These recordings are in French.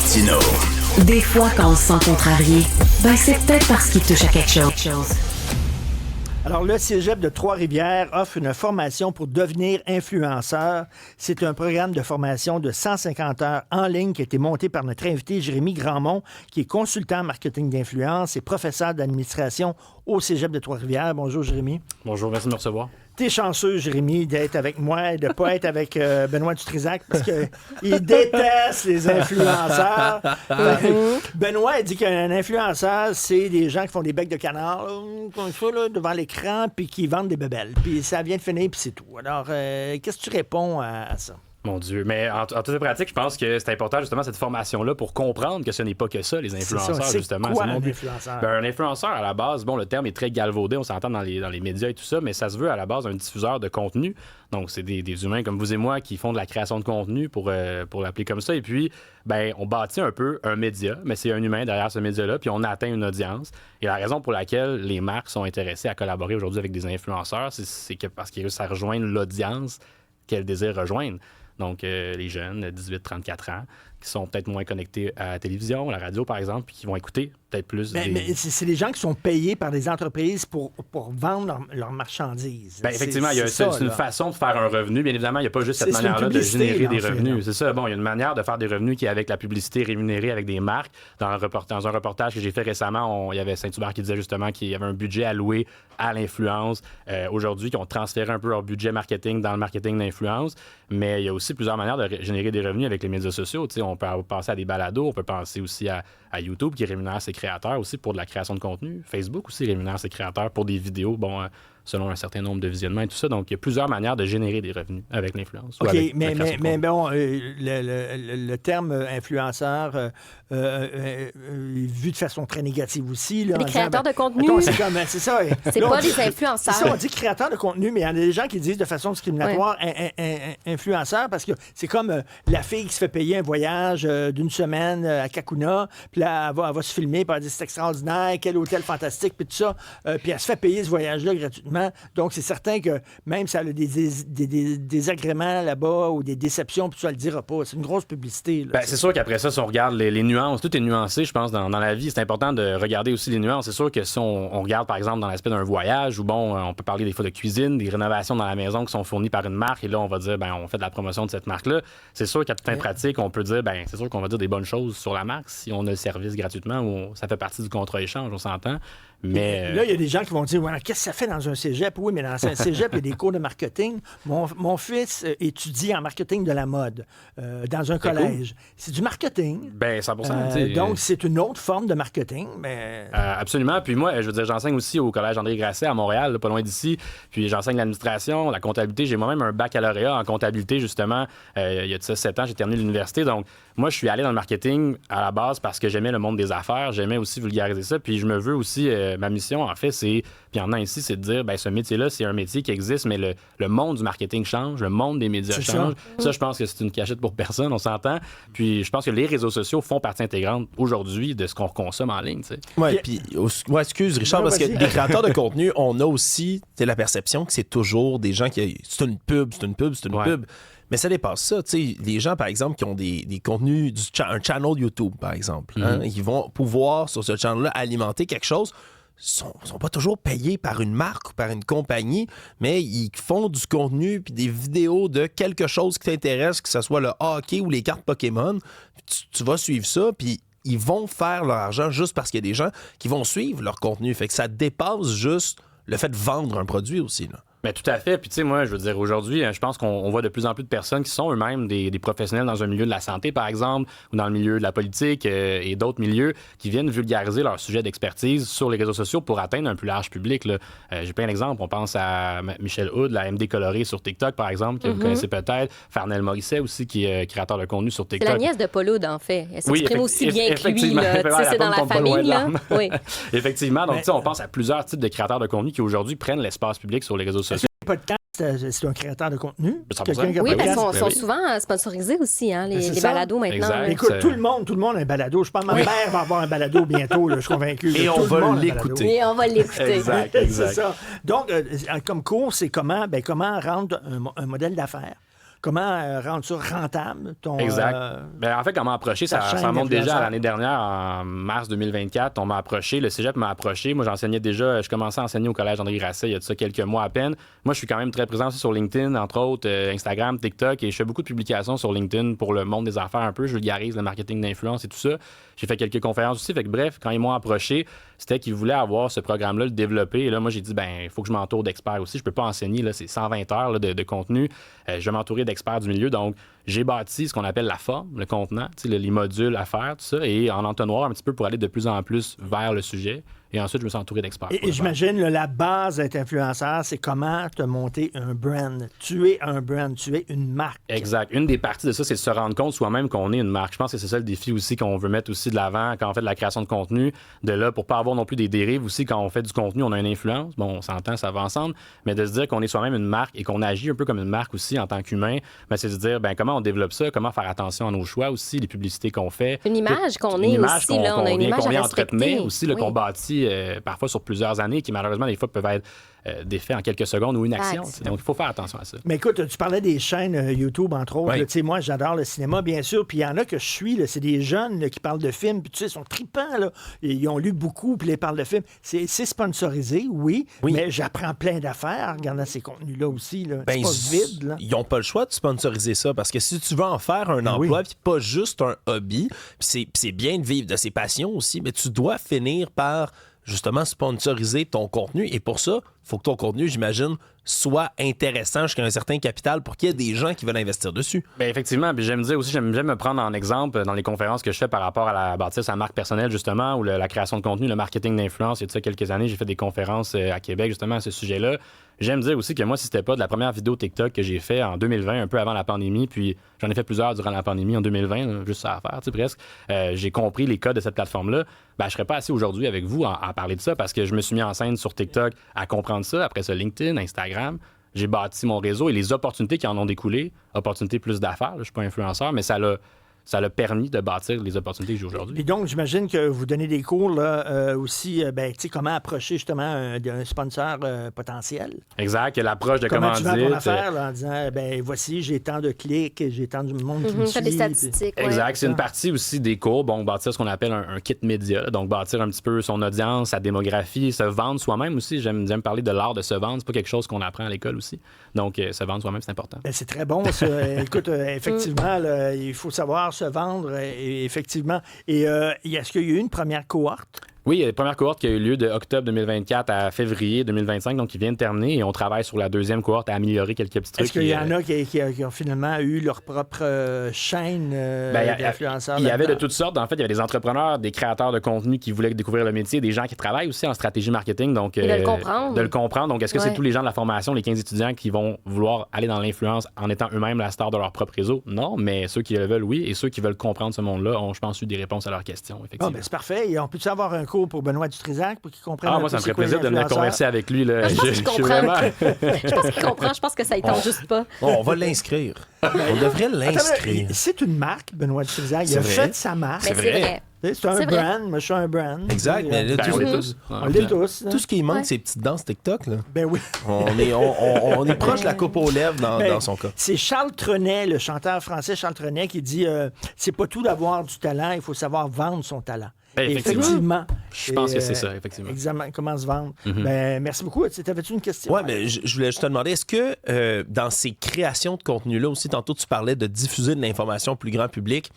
Martineau. Des fois, quand on se sent contrarié, c'est peut-être parce qu'il touche à quelque chose. Alors, le Cégep de Trois-Rivières offre une formation pour devenir influenceur. C'est un programme de formation de 150 heures en ligne qui a été monté par notre invité Jérémy Grandmont, qui est consultant en marketing d'influence et professeur d'administration au Cégep de Trois-Rivières. Bonjour, Jérémy. Bonjour, merci de me recevoir. T'es chanceux, Jérémy, d'être avec moi et de ne pas être avec Benoît Dutrisac parce qu'il déteste les influenceurs. Benoît, il dit qu'un influenceur, c'est des gens qui font des becs de canard là, comme ça, là, devant l'écran puis qui vendent des bebelles. Puis ça vient de finir puis c'est tout. Alors, qu'est-ce que tu réponds à ça? Mon Dieu. Mais en toute pratique, je pense que c'est important, justement, cette formation-là pour comprendre que ce n'est pas que ça, les influenceurs, c'est justement. Quoi, un influenceur? Un influenceur, à la base, bon, le terme est très galvaudé, on s'entend dans les médias et tout ça, mais ça se veut, à la base, un diffuseur de contenu. Donc, c'est des humains comme vous et moi qui font de la création de contenu, pour l'appeler comme ça. Et puis, on bâtit un peu un média, mais c'est un humain derrière ce média-là, puis on atteint une audience. Et la raison pour laquelle les marques sont intéressées à collaborer aujourd'hui avec des influenceurs, c'est que parce qu'ils réussissent à rejoindre l'audience qu'elles désirent rejoindre. Donc, les jeunes, 18-34 ans, qui sont peut-être moins connectés à la télévision, à la radio, par exemple, puis qui vont écouter peut-être plus Mais c'est des gens qui sont payés par des entreprises pour vendre leurs marchandises. Effectivement, c'est une façon de faire un revenu. Bien évidemment, il n'y a pas juste cette manière-là de générer des revenus. C'est ça. Bon, il y a une manière de faire des revenus qui est avec la publicité rémunérée avec des marques. Dans un reportage que j'ai fait récemment, il y avait Saint-Hubert qui disait justement qu'il y avait un budget alloué à l'influence. Aujourd'hui, qui ont transféré un peu leur budget marketing dans le marketing d'influence. Mais il y a aussi plusieurs manières de générer des revenus avec les médias sociaux. T'sais, on peut penser à des balados, on peut penser aussi à YouTube qui rémunère ses créateurs aussi pour de la création de contenu. Facebook aussi rémunère ses créateurs pour des vidéos, selon un certain nombre de visionnements et tout ça. Donc, il y a plusieurs manières de générer des revenus avec l'influence. OK, mais bon, le terme influenceur est vu de façon très négative aussi. Là, les créateurs de contenu. C'est ça. C'est pas des influenceurs. C'est ça, on dit créateurs de contenu, mais il y en a des gens qui disent de façon discriminatoire influenceur parce que c'est comme la fille qui se fait payer un voyage d'une semaine à Kakuna, puis là, elle va se filmer, puis elle dit c'est extraordinaire, quel hôtel fantastique, puis tout ça, puis elle se fait payer ce voyage-là gratuitement. Donc, c'est certain que même si elle a des désagréments là-bas ou des déceptions, puis ça, elle le dira pas. C'est une grosse publicité. Là, c'est sûr qu'après ça, si on regarde les nuances, tout est nuancé, je pense, dans la vie. C'est important de regarder aussi les nuances. C'est sûr que si on regarde, par exemple, dans l'aspect d'un voyage, où on peut parler des fois de cuisine, des rénovations dans la maison qui sont fournies par une marque, et là, on va dire, on fait de la promotion de cette marque-là. C'est sûr qu'à toute fin pratique, on peut dire, c'est sûr qu'on va dire des bonnes choses sur la marque si on a le service gratuitement ou ça fait partie du contrat échange, on s'entend. Mais là, il y a des gens qui vont dire qu'est-ce que ça fait dans un cégep? Oui, mais dans un cégep, il y a des cours de marketing. Mon fils étudie en marketing de la mode dans un collège. Cool. C'est du marketing. 100%. Donc, c'est une autre forme de marketing. Mais... absolument. Puis moi, je veux dire, j'enseigne aussi au collège André Grasset à Montréal, là, pas loin d'ici. Puis j'enseigne l'administration, la comptabilité. J'ai moi-même un baccalauréat en comptabilité, justement. Il y a de ça 7 ans, j'ai terminé l'université. Donc, moi, je suis allé dans le marketing à la base parce que j'aimais le monde des affaires. J'aimais aussi vulgariser ça. Puis je me veux aussi... ma mission, en fait, puis en ici, c'est de dire, ce métier-là, c'est un métier qui existe, mais le monde du marketing change, le monde des médias change. Ça, je pense que c'est une cachette pour personne, on s'entend. Puis je pense que les réseaux sociaux font partie intégrante aujourd'hui de ce qu'on consomme en ligne. Oui, puis, excuse Richard, parce que les créateurs de contenu, on a aussi la perception que c'est toujours des gens qui... C'est une pub. Mais ça dépasse ça. Les gens, par exemple, qui ont des contenus, un channel YouTube, par exemple, ils vont pouvoir, sur ce channel-là, alimenter quelque chose. Sont pas toujours payés par une marque ou par une compagnie, mais ils font du contenu puis des vidéos de quelque chose qui t'intéresse, que ce soit le hockey ou les cartes Pokémon. Tu vas suivre ça, puis ils vont faire leur argent juste parce qu'il y a des gens qui vont suivre leur contenu. Fait que ça dépasse juste le fait de vendre un produit aussi, là. Mais tout à fait. Puis, tu sais, moi, je veux dire, aujourd'hui, je pense qu'on voit de plus en plus de personnes qui sont eux-mêmes des professionnels dans un milieu de la santé, par exemple, ou dans le milieu de la politique et d'autres milieux qui viennent vulgariser leur sujet d'expertise sur les réseaux sociaux pour atteindre un plus large public, là. J'ai plein d'exemples. On pense à Michel Hood, la MD Colorée sur TikTok, par exemple, que vous connaissez peut-être. Farnell Morisset aussi, qui est créateur de contenu sur TikTok. C'est la nièce de Paul Hood, en fait. Elle s'exprime aussi bien que lui. C'est dans la famille. Là. Oui. Effectivement. Donc, on pense à plusieurs types de créateurs de contenu qui aujourd'hui prennent l'espace public sur les réseaux sociaux. Podcast, c'est un créateur de contenu. Oui, parce qu'ils sont souvent sponsorisés aussi, les balados maintenant. Exact. Écoute, tout le monde a un balado. Je pense que ma mère va avoir un balado bientôt, là, je suis convaincu. Et on va l'écouter. Et on va l'écouter. Exact. C'est ça. Donc, comme cours, c'est comment rendre un modèle d'affaires. comment rendre ça rentable? Exact. En fait, comment approcher, ça monte déjà à l'année dernière, en mars 2024. On m'a approché, le cégep m'a approché. Moi, je commençais à enseigner au collège André Grasset il y a de ça quelques mois à peine. Moi, je suis quand même très présent aussi sur LinkedIn, entre autres, Instagram, TikTok, et je fais beaucoup de publications sur LinkedIn pour le monde des affaires un peu. Je vulgarise le marketing d'influence et tout ça. J'ai fait quelques conférences aussi. Fait que bref, quand ils m'ont approché, c'était qu'ils voulaient avoir ce programme-là, le développer. Et là, moi, j'ai dit, il faut que je m'entoure d'experts aussi. Je peux pas enseigner, là, c'est 120 heures là, de contenu. Je vais m'entourer d'experts du milieu. Donc, j'ai bâti ce qu'on appelle la forme, le contenant, les modules à faire, tout ça, et en entonnoir un petit peu pour aller de plus en plus vers le sujet. Et ensuite, je me suis entouré d'experts. Et j'imagine, la base d'être influenceur, c'est comment te monter un brand. Tu es un brand, tu es une marque. Exact. Une des parties de ça, c'est de se rendre compte soi-même qu'on est une marque. Je pense que c'est ça le défi aussi qu'on veut mettre aussi de l'avant quand on fait de la création de contenu. De là, pour pas avoir non plus des dérives aussi, quand on fait du contenu, on a une influence. Bon, on s'entend, ça va ensemble. Mais de se dire qu'on est soi-même une marque et qu'on agit un peu comme une marque aussi en tant qu'humain, c'est de se dire, comment on développe ça, comment faire attention à nos choix aussi, les publicités qu'on fait. Une image qu'on est aussi, là. On a une image à respecter. Aussi, qu'on bâtit parfois sur plusieurs années, qui malheureusement, des fois, peuvent être des faits en quelques secondes ou une action. Donc, il faut faire attention à ça. Mais écoute, tu parlais des chaînes YouTube, entre autres. Oui. Moi, j'adore le cinéma, bien sûr. Puis il y en a que je suis, là, c'est des jeunes là, qui parlent de films. Puis ils sont tripants. Là. Ils ont lu beaucoup, puis ils parlent de films. C'est sponsorisé, oui. Mais j'apprends plein d'affaires en regardant ces contenus-là aussi. Là. C'est pas vide. Là. Ils n'ont pas le choix de sponsoriser ça. Parce que si tu veux en faire un emploi, puis pas juste un hobby, puis c'est bien de vivre de ses passions aussi, mais tu dois finir par justement sponsoriser ton contenu. Et pour ça, il faut que ton contenu, j'imagine, soit intéressant jusqu'à un certain capital pour qu'il y ait des gens qui veulent investir dessus. Bien, effectivement. Puis j'aime dire aussi, j'aime me prendre en exemple dans les conférences que je fais par rapport à bâtir sa marque personnelle, justement, ou la création de contenu, le marketing d'influence. Il y a de ça quelques années, j'ai fait des conférences à Québec, justement, à ce sujet-là. J'aime dire aussi que moi, si c'était pas de la première vidéo TikTok que j'ai fait en 2020, un peu avant la pandémie, puis j'en ai fait plusieurs durant la pandémie en 2020, là, juste ça à faire, presque, j'ai compris les codes de cette plateforme-là, je serais pas assis aujourd'hui avec vous à parler de ça parce que je me suis mis en scène sur TikTok à comprendre ça. Après ça, LinkedIn, Instagram, j'ai bâti mon réseau et les opportunités qui en ont découlé, opportunités plus d'affaires, là, je suis pas influenceur, mais ça l'a permis de bâtir les opportunités que j'ai aujourd'hui. Et donc, j'imagine que vous donnez des cours là, aussi, comment approcher justement un sponsor potentiel. Exact, l'approche de comment commandite. Tu vends ton affaire là, en disant, voici, j'ai tant de clics, j'ai tant de monde qui me suit. Des statistiques. Exact, c'est une partie aussi des cours. Bon, bâtir ce qu'on appelle un kit média. Là. Donc, bâtir un petit peu son audience, sa démographie, se vendre soi-même aussi. J'aime parler de l'art de se vendre. C'est pas quelque chose qu'on apprend à l'école aussi. Donc, se vendre soi-même, c'est important. C'est très bon, ça. Écoute, effectivement, là, il faut savoir se vendre, effectivement. Et est-ce qu'il y a eu une première cohorte? Oui, il y a la première cohorte qui a eu lieu de octobre 2024 à février 2025, donc qui vient de terminer, et on travaille sur la deuxième cohorte à améliorer quelques petits trucs. Est-ce qu'il y en a qui ont finalement eu leur propre chaîne d'influenceurs? Il y avait de toutes sortes. En fait, il y avait des entrepreneurs, des créateurs de contenu qui voulaient découvrir le métier, des gens qui travaillent aussi en stratégie marketing. Donc, de le comprendre. De le comprendre. Donc, est-ce que c'est tous les gens de la formation, les 15 étudiants qui vont vouloir aller dans l'influence en étant eux-mêmes la star de leur propre réseau? Non, mais ceux qui le veulent, oui. Et ceux qui veulent comprendre ce monde-là ont, je pense, eu des réponses à leurs questions, effectivement. C'est parfait. Et on peut-tu avoir un cours pour Benoît Dutrisac pour qu'il comprenne moi, ça me ferait plaisir de venir converser avec lui. Là. Je pense qu'il comprend. Je pense qu'il comprend. Je pense que ça ne tente juste pas. On va l'inscrire. On devrait l'inscrire. C'est une marque, Benoît Dutrisac. Il a fait sa marque. C'est vrai. C'est un brand. Moi, je suis un brand. Exact. Mais là, on l'est tous. On l'est tous. Tout ce qui manque, c'est petites danses TikTok. Là. Ben oui. On est proche de la coupe aux lèvres dans son cas. C'est Charles Trenet, le chanteur français Charles Trenet, qui dit c'est pas tout d'avoir du talent, il faut savoir vendre son talent. Effectivement. Je pense que c'est ça, effectivement. Exactement. Comment se vendre. Merci beaucoup. T'avais-tu une question? Oui, mais je voulais juste te demander, est-ce que dans ces créations de contenu-là aussi, tantôt tu parlais de diffuser de l'information au plus grand public,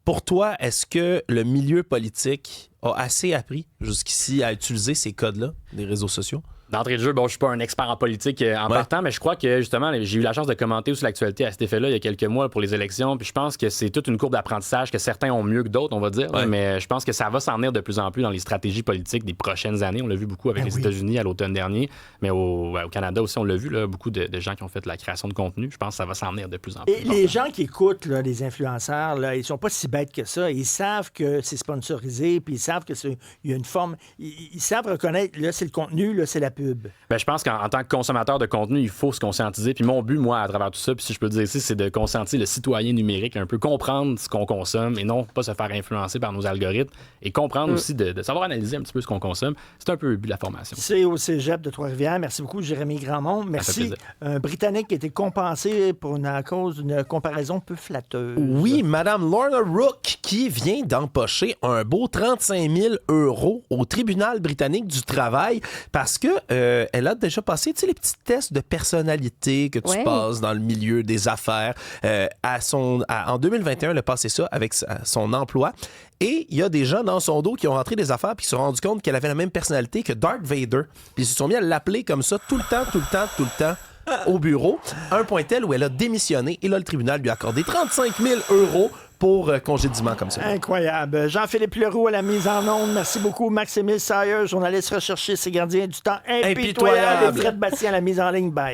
pour toi, est-ce que le milieu politique a assez appris jusqu'ici à utiliser ces codes-là des réseaux sociaux? D'entrée de jeu, je suis pas un expert en politique partant, mais je crois que justement, j'ai eu la chance de commenter aussi l'actualité à cet effet-là il y a quelques mois pour les élections. Puis je pense que c'est toute une courbe d'apprentillage que certains ont mieux que d'autres, on va dire. Ouais. Mais je pense que ça va s'en venir de plus en plus dans les stratégies politiques des prochaines années. On l'a vu beaucoup avec les États-Unis à l'automne dernier, mais au Canada aussi, on l'a vu, là, beaucoup de gens qui ont fait la création de contenu. Je pense que ça va s'en venir de plus en plus. Et les gens qui écoutent, là, les influenceurs, là, ils sont pas si bêtes que ça. Ils savent que c'est sponsorisé, puis ils savent que il y a une forme. Ils savent reconnaître, là, c'est le contenu, là, c'est la pub. pub? Ben, je pense qu'en tant que consommateur de contenu, il faut se conscientiser. Puis mon but, moi, à travers tout ça, puis si je peux le dire ici, c'est de conscientiser le citoyen numérique, un peu comprendre ce qu'on consomme et non pas se faire influencer par nos algorithmes et comprendre aussi de savoir analyser un petit peu ce qu'on consomme. C'est un peu le but de la formation. C'est au Cégep de Trois-Rivières. Merci beaucoup, Jérémy Grandmont. Merci. Un Britannique qui a été compensé à cause d'une comparaison peu flatteuse. Oui, Madame Lorna Rook qui vient d'empocher un beau 35 000 € au tribunal britannique du travail parce que elle a déjà passé, tu sais, les petits tests de personnalité que tu passes dans le milieu des affaires. En 2021, elle a passé ça avec son emploi. Et il y a des gens dans son dos qui ont rentré des affaires puis qui se sont rendus compte qu'elle avait la même personnalité que Darth Vader. Puis ils se sont mis à l'appeler comme ça tout le temps au bureau. À un point tel où elle a démissionné et là, le tribunal lui a accordé 35 000 € pour congédiement comme ça. Incroyable. Jean-Philippe Leroux à la mise en onde. Merci beaucoup. Max-Émile Sayer, journaliste recherchiste et gardien du temps impitoyable. Et Fred Bastien à la mise en ligne. Bye.